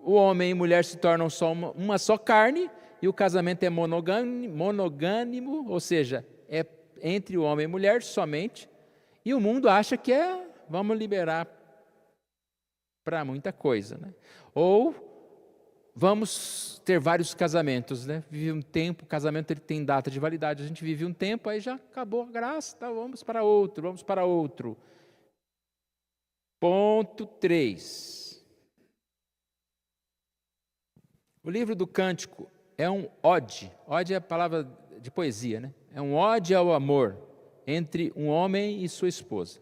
o homem e mulher se tornam só uma só carne, e o casamento é monogâmico, ou seja, é entre o homem e mulher somente, e o mundo acha que vamos liberar para muita coisa, né? Ou vamos ter vários casamentos, né? Vive um tempo, o casamento ele tem data de validade, a gente vive um tempo, aí já acabou a graça, tá, vamos para outro. Ponto 3. O livro do Cântico é um ode. Ode é a palavra de poesia, né? É um ode ao amor entre um homem e sua esposa.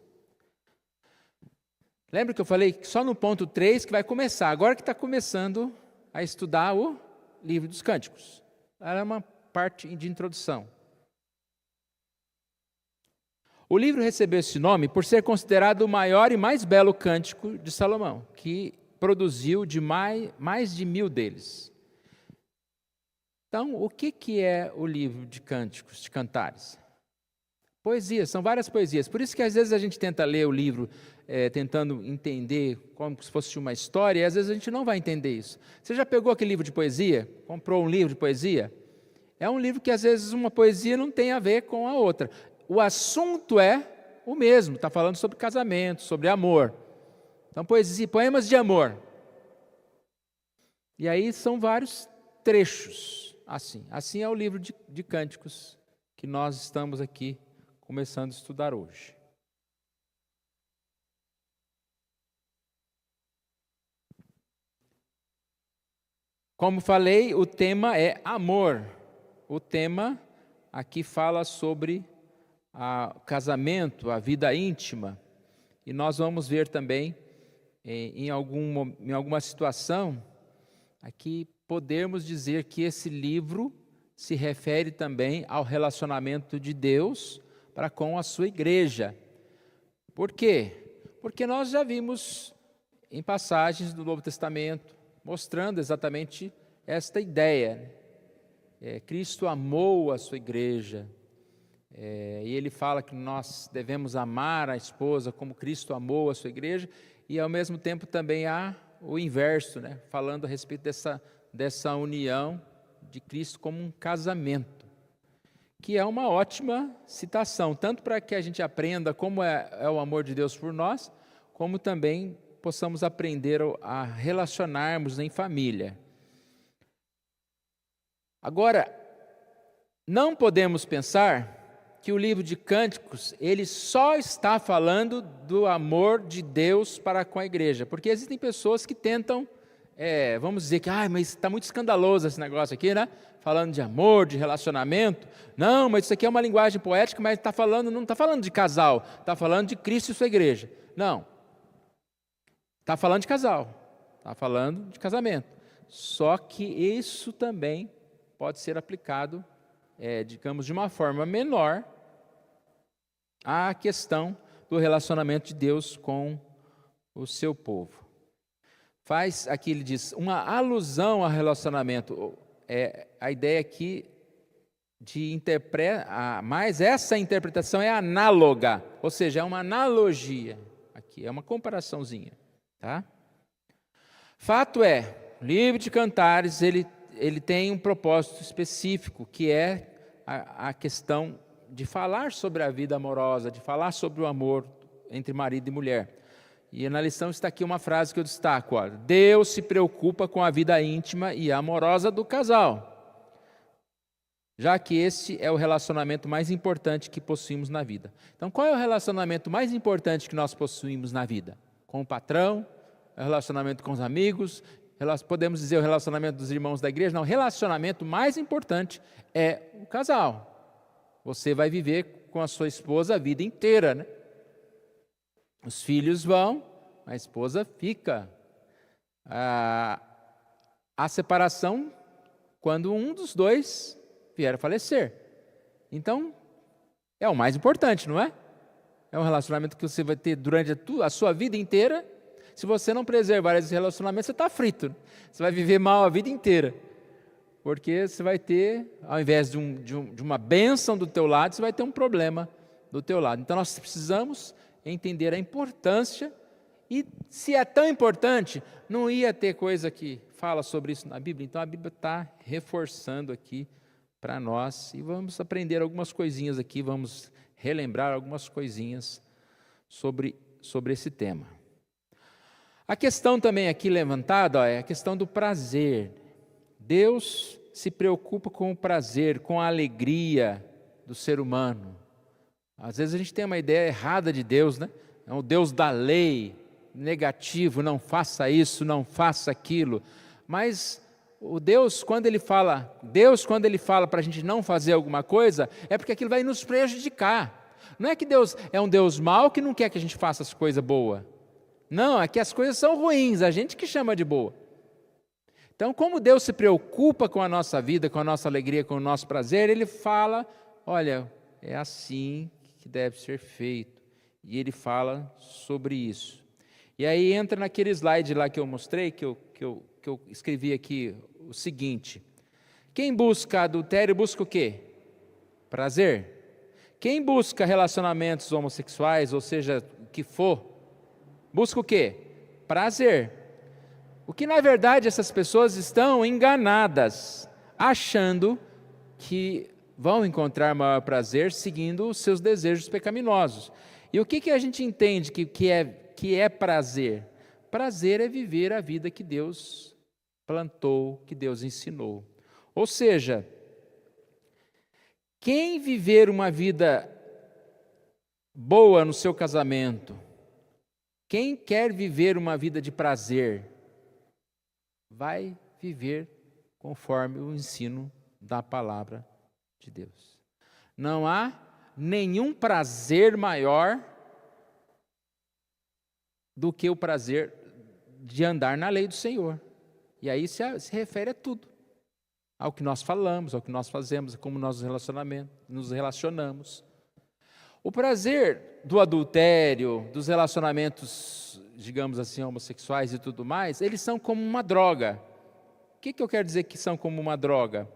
Lembra que eu falei que só no ponto 3 que vai começar, agora que está começando a estudar o livro dos Cânticos. Era uma parte de introdução. O livro recebeu esse nome por ser considerado o maior e mais belo cântico de Salomão, que produziu mais de 1000 deles. Então, o que é o livro de cânticos, de cantares? Poesias, são várias poesias. Por isso que às vezes a gente tenta ler o livro tentando entender como se fosse uma história, e às vezes a gente não vai entender isso. Você já pegou aquele livro de poesia? Comprou um livro de poesia? É um livro que às vezes uma poesia não tem a ver com a outra. O assunto é o mesmo, está falando sobre casamento, sobre amor. Então, poemas de amor. E aí são vários trechos, assim. Assim é o livro de cânticos que nós estamos aqui começando a estudar hoje. Como falei, o tema é amor. O tema aqui fala sobre o casamento, a vida íntima. E nós vamos ver também, em alguma situação, aqui podemos dizer que esse livro se refere também ao relacionamento de Deus para com a sua igreja. Por quê? Porque nós já vimos em passagens do Novo Testamento, mostrando exatamente esta ideia. Cristo amou a sua igreja, e ele fala que nós devemos amar a esposa como Cristo amou a sua igreja, e ao mesmo tempo também há o inverso, né? Falando a respeito dessa união de Cristo como um casamento, que é uma ótima citação, tanto para que a gente aprenda como é o amor de Deus por nós, como também possamos aprender a relacionarmos em família. Agora, não podemos pensar que o livro de Cânticos, ele só está falando do amor de Deus para com a igreja, porque existem pessoas que tentam, vamos dizer que, mas está muito escandaloso esse negócio aqui, né? Falando de amor, de relacionamento. Não, mas isso aqui é uma linguagem poética, mas não está falando de casal, está falando de Cristo e sua igreja. Não. Está falando de casal, está falando de casamento. Só que isso também pode ser aplicado, digamos, de uma forma menor à questão do relacionamento de Deus com o seu povo. Aqui ele diz, uma alusão ao relacionamento. A ideia aqui de interpretar, mas essa interpretação é análoga, ou seja, é uma analogia. Aqui é uma comparaçãozinha. Tá? Fato é, o livro de Cantares, ele tem um propósito específico, que é a questão de falar sobre a vida amorosa, de falar sobre o amor entre marido e mulher. E na lição está aqui uma frase que eu destaco, ó, Deus se preocupa com a vida íntima e amorosa do casal, já que esse é o relacionamento mais importante que possuímos na vida. Então, qual é o relacionamento mais importante que nós possuímos na vida? Com o patrão, o relacionamento com os amigos, podemos dizer o relacionamento dos irmãos da igreja? Não, o relacionamento mais importante é o casal. Você vai viver com a sua esposa a vida inteira, né? Os filhos vão, a esposa fica. A separação quando um dos dois vier a falecer. Então, é o mais importante, não é? É um relacionamento que você vai ter durante a sua vida inteira. Se você não preservar esse relacionamento, você está frito. Você vai viver mal a vida inteira. Porque você vai ter, ao invés de uma bênção do teu lado, você vai ter um problema do teu lado. Então nós precisamos entender a importância, e se é tão importante, não ia ter coisa que fala sobre isso na Bíblia. Então a Bíblia está reforçando aqui para nós, e vamos aprender algumas coisinhas aqui, vamos relembrar algumas coisinhas sobre esse tema. A questão também aqui levantada é a questão do prazer. Deus se preocupa com o prazer, com a alegria do ser humano. Às vezes a gente tem uma ideia errada de Deus, né? É o Deus da lei, negativo, não faça isso, não faça aquilo. Mas o Deus, quando Ele fala para a gente não fazer alguma coisa, é porque aquilo vai nos prejudicar. Não é que Deus é um Deus mau que não quer que a gente faça as coisas boas. Não, é que as coisas são ruins, a gente que chama de boa. Então, como Deus se preocupa com a nossa vida, com a nossa alegria, com o nosso prazer, Ele fala, olha, é assim que deve ser feito. E Ele fala sobre isso. E aí entra naquele slide lá que eu mostrei, que eu escrevi aqui o seguinte: quem busca adultério busca o quê? Prazer. Quem busca relacionamentos homossexuais, ou seja, o que for, busca o quê? Prazer. O que na verdade essas pessoas estão enganadas, achando que vão encontrar maior prazer seguindo os seus desejos pecaminosos. E o que a gente entende que é prazer? Prazer é viver a vida que Deus plantou, que Deus ensinou. Ou seja, quem viver uma vida boa no seu casamento, quem quer viver uma vida de prazer, vai viver conforme o ensino da palavra de Deus. Não há nenhum prazer maior do que o prazer de andar na lei do Senhor. E aí se refere a tudo. Ao que nós falamos, ao que nós fazemos, como nós nos relacionamos. O prazer do adultério, dos relacionamentos, digamos assim, homossexuais e tudo mais, eles são como uma droga. O que eu quero dizer que são como uma droga?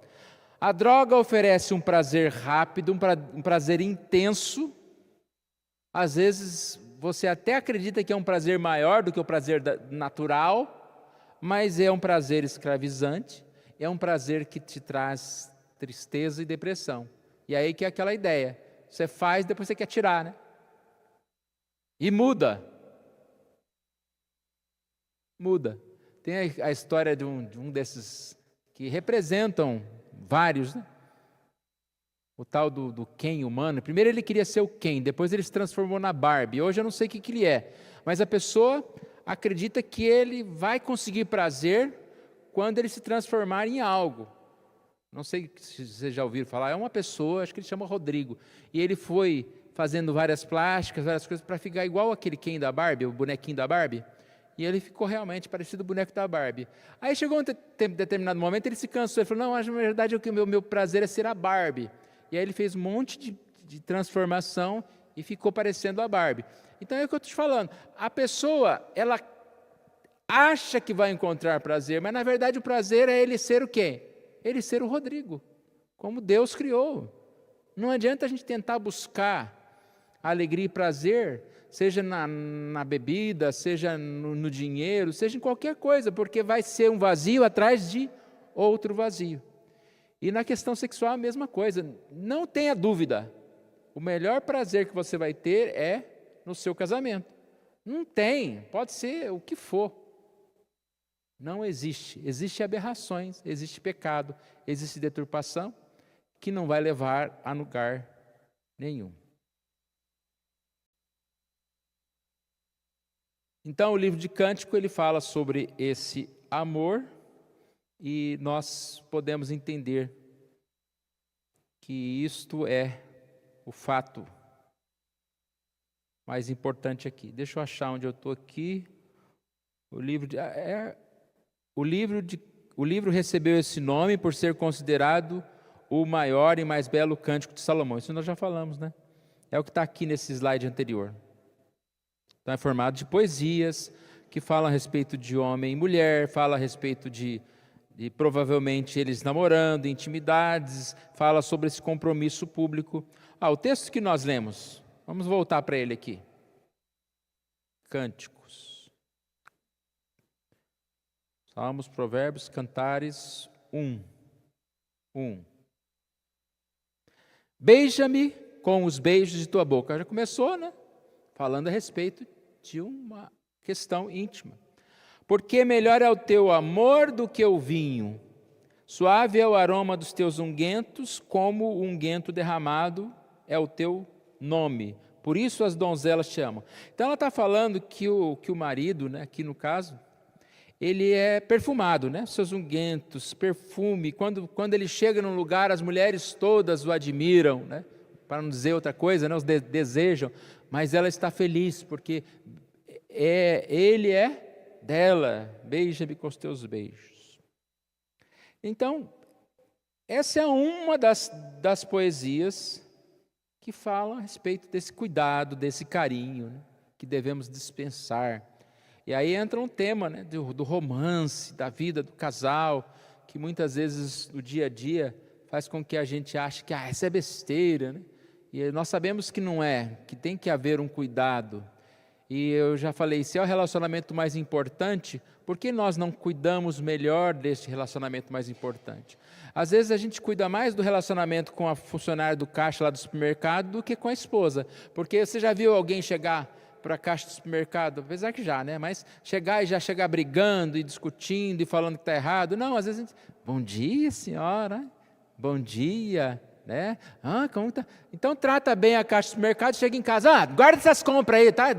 A droga oferece um prazer rápido, um prazer intenso. Às vezes você até acredita que é um prazer maior do que o prazer natural, mas é um prazer escravizante. É um prazer que te traz tristeza e depressão. E aí que é aquela ideia. Você faz, depois você quer tirar, né? E muda. Muda. Tem a história de um desses que representam vários, né? O tal do Ken humano. Primeiro ele queria ser o Ken, depois ele se transformou na Barbie. Hoje eu não sei o que ele é. Mas a pessoa acredita que ele vai conseguir prazer quando ele se transformar em algo. Não sei se vocês já ouviram falar, é uma pessoa, acho que ele chama Rodrigo, e ele foi fazendo várias plásticas, várias coisas, para ficar igual aquele Ken da Barbie, o bonequinho da Barbie, e ele ficou realmente parecido com o boneco da Barbie. Aí chegou um determinado momento, ele se cansou, ele falou, não, mas na verdade o meu prazer é ser a Barbie. E aí ele fez um monte de transformação e ficou parecendo a Barbie. Então é o que eu estou te falando, a pessoa, ela acha que vai encontrar prazer, mas na verdade o prazer é ele ser o quê? Ele ser o Rodrigo, como Deus criou. Não adianta a gente tentar buscar alegria e prazer, seja na bebida, seja no dinheiro, seja em qualquer coisa, porque vai ser um vazio atrás de outro vazio. E na questão sexual a mesma coisa, não tenha dúvida, o melhor prazer que você vai ter é no seu casamento. Não tem, pode ser o que for. Não existe. Existem aberrações, existe pecado, existe deturpação, que não vai levar a lugar nenhum. Então, o livro de Cântico, ele fala sobre esse amor, e nós podemos entender que isto é o fato mais importante aqui. Deixa eu achar onde eu estou aqui. O livro recebeu esse nome por ser considerado o maior e mais belo cântico de Salomão. Isso nós já falamos, né? É o que está aqui nesse slide anterior. Então é formado de poesias que falam a respeito de homem e mulher, fala a respeito de e provavelmente eles namorando, intimidades, fala sobre esse compromisso público. O texto que nós lemos, vamos voltar para ele aqui. Cânticos. Salmos, Provérbios, Cantares 1. Beija-me com os beijos de tua boca. Já começou, né? Falando a respeito de uma questão íntima. Porque melhor é o teu amor do que o vinho, suave é o aroma dos teus ungüentos, como o unguento derramado é o teu nome. Por isso as donzelas te amam. Então ela está falando que o marido, né, aqui no caso, ele é perfumado, né? Seus ungüentos, perfume. Quando ele chega num lugar, as mulheres todas o admiram, né? Para não dizer outra coisa, né? Os desejam. Mas ela está feliz, porque ele é dela. Beija-me com os teus beijos. Então, essa é uma das poesias que falam a respeito desse cuidado, desse carinho, né? Que devemos dispensar. E aí entra um tema, né, do romance, da vida do casal, que muitas vezes no dia a dia faz com que a gente ache que essa é besteira, né? E nós sabemos que não é, que tem que haver um cuidado. E eu já falei, se é o relacionamento mais importante, por que nós não cuidamos melhor desse relacionamento mais importante? Às vezes a gente cuida mais do relacionamento com a funcionária do caixa lá do supermercado do que com a esposa. Porque você já viu alguém chegar para a caixa do supermercado, apesar que já, né? Mas chegar e já chegar brigando e discutindo e falando que está errado. Não, às vezes a gente, bom dia, senhora, bom dia, né? Como tá? Então trata bem a caixa do supermercado, chega em casa, guarda essas compras aí, tá?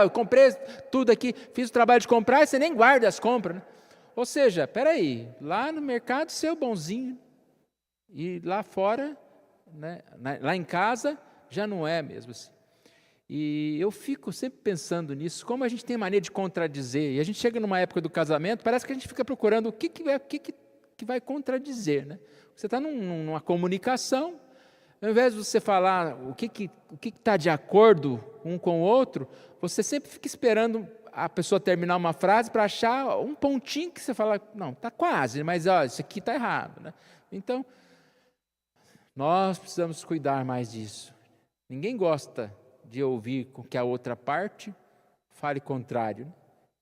Eu comprei tudo aqui, fiz o trabalho de comprar e você nem guarda as compras, né? Ou seja, peraí, lá no mercado ser o bonzinho e lá fora, né? Lá em casa já não é mesmo assim. E eu fico sempre pensando nisso, como a gente tem mania de contradizer, e a gente chega numa época do casamento, parece que a gente fica procurando o que vai contradizer, né? Você está numa comunicação, ao invés de você falar o que está de acordo um com o outro, você sempre fica esperando a pessoa terminar uma frase para achar um pontinho que você fala, não, está quase, mas isso aqui está errado, né? Então, nós precisamos cuidar mais disso. Ninguém gosta de ouvir com que a outra parte fale contrário, né?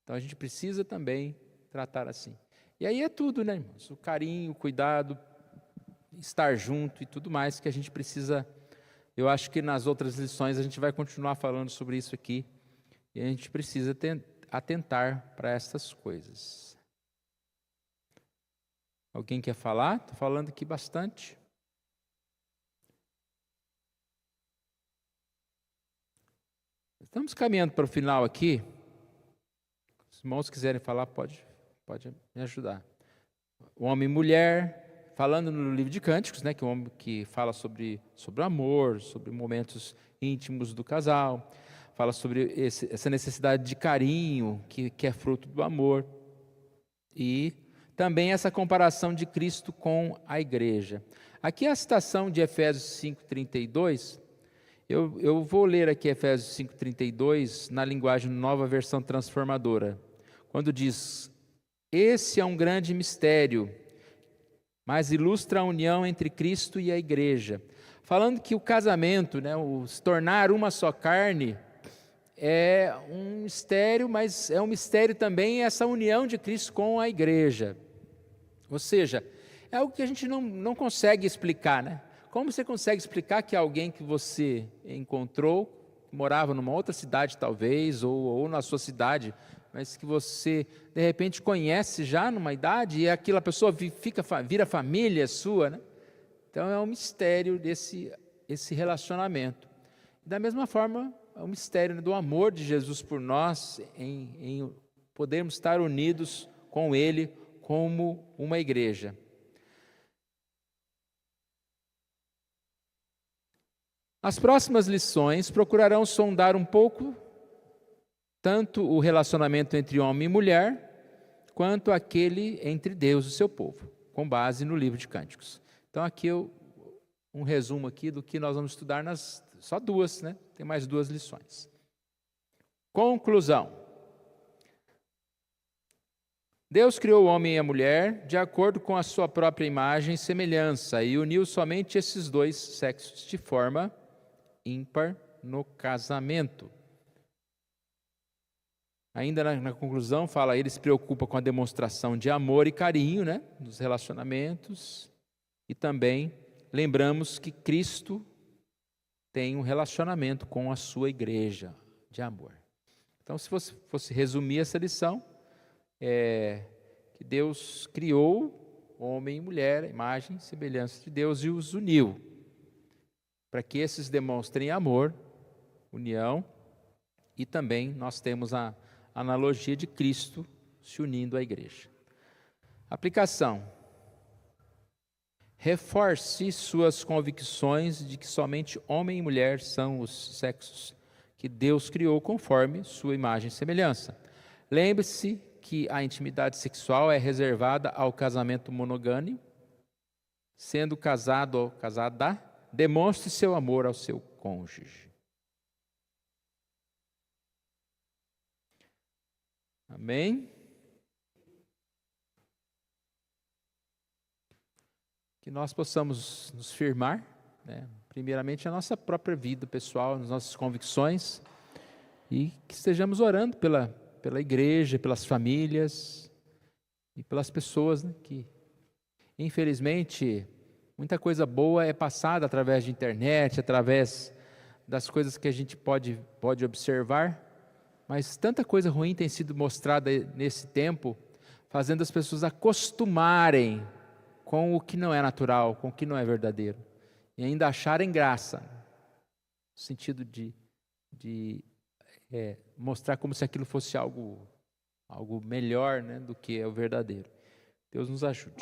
Então a gente precisa também tratar assim. E aí é tudo, né, irmãos? O carinho, o cuidado, estar junto e tudo mais que a gente precisa. Eu acho que nas outras lições a gente vai continuar falando sobre isso aqui. E a gente precisa atentar para essas coisas. Alguém quer falar? Estou falando aqui bastante. Estamos caminhando para o final aqui. Se os irmãos quiserem falar, pode me ajudar. O homem e mulher, falando no livro de Cânticos, né, que é um homem que fala sobre o amor, sobre momentos íntimos do casal, fala sobre essa necessidade de carinho, que é fruto do amor. E também essa comparação de Cristo com a igreja. Aqui a citação de Efésios 5:32. Eu vou ler aqui Efésios 5:32 na linguagem Nova Versão Transformadora, quando diz: esse é um grande mistério, mas ilustra a união entre Cristo e a igreja. Falando que o casamento, né, o se tornar uma só carne, é um mistério, mas é um mistério também essa união de Cristo com a igreja. Ou seja, é algo que a gente não consegue explicar, né? Como você consegue explicar que alguém que você encontrou, que morava numa outra cidade talvez, ou na sua cidade, mas que você de repente conhece já numa idade, e aquela pessoa vira família sua, né? Então é um mistério esse relacionamento. Da mesma forma, é um mistério do amor de Jesus por nós, em podermos estar unidos com Ele como uma igreja. As próximas lições procurarão sondar um pouco tanto o relacionamento entre homem e mulher, quanto aquele entre Deus e o seu povo, com base no livro de Cânticos. Então aqui um resumo aqui do que nós vamos estudar só duas, né? Tem mais duas lições. Conclusão. Deus criou o homem e a mulher de acordo com a sua própria imagem e semelhança e uniu somente esses dois sexos de forma ímpar no casamento. Ainda na conclusão, fala, ele se preocupa com a demonstração de amor e carinho, né, nos relacionamentos. E também lembramos que Cristo tem um relacionamento com a sua igreja de amor. Então, se fosse resumir essa lição, que Deus criou homem e mulher, a imagem e semelhança de Deus, e os uniu, para que esses demonstrem amor, união, e também nós temos a analogia de Cristo se unindo à igreja. Aplicação. Reforce suas convicções de que somente homem e mulher são os sexos que Deus criou conforme sua imagem e semelhança. Lembre-se que a intimidade sexual é reservada ao casamento monogâmico. Sendo casado ou casada, demonstre seu amor ao seu cônjuge. Amém? Que nós possamos nos firmar, né, primeiramente, na nossa própria vida pessoal, nas nossas convicções, e que estejamos orando pela igreja, pelas famílias e pelas pessoas, né, que, infelizmente, muita coisa boa é passada através de internet, através das coisas que a gente pode observar, mas tanta coisa ruim tem sido mostrada nesse tempo, fazendo as pessoas acostumarem com o que não é natural, com o que não é verdadeiro, e ainda acharem graça, no sentido de mostrar como se aquilo fosse algo melhor, né, do que é o verdadeiro. Deus nos ajude.